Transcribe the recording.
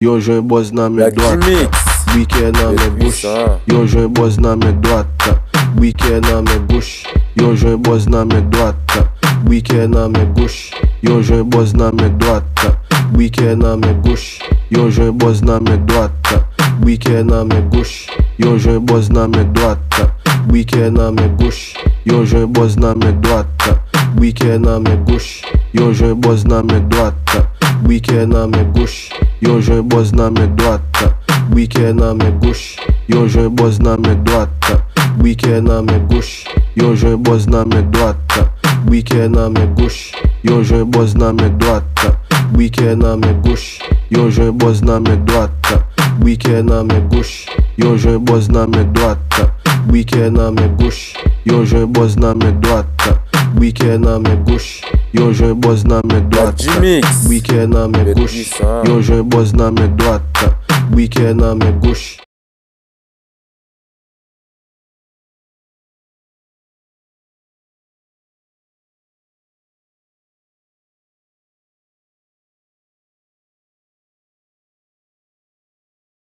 Yo jwen boz nan men droite, brikè nan men gauche. Yo jwen boz nan men droite, brikè nan men gauche. Yo jwen boz nan men droite, brikè nan men gauche. Yo jwen boz nan men droite, brikè nan men gauche. Yo jwen boz nan men droite, brikè nan men gauche. Yo jwen boz nan men droite, brikè nan men gauche. Yo jwen boz nan men droite, brikè nan men gauche. Yo jwen boz nan men droite, brikè nan men gauche. Yo jwen boz nan men droite, brikè nan men gauche. Yo jwen boz nan men droite, brikè nan men gauche. Yo jwen boz nan men droite, brikè nan men gauche. Yo jwen boz nan men droite, brikè nan men gauche. Yo jwen boz nan men droite, brikè nan men gauche. Yo jwen boz nan men droite, brikè nan men gauche. Yo jwen boz nan men droite, brikè nan men gauche. Yo jwen boz nan men droite, brikè nan men gauche. Yo jwen boz nan men droite, brikè nan men gauche.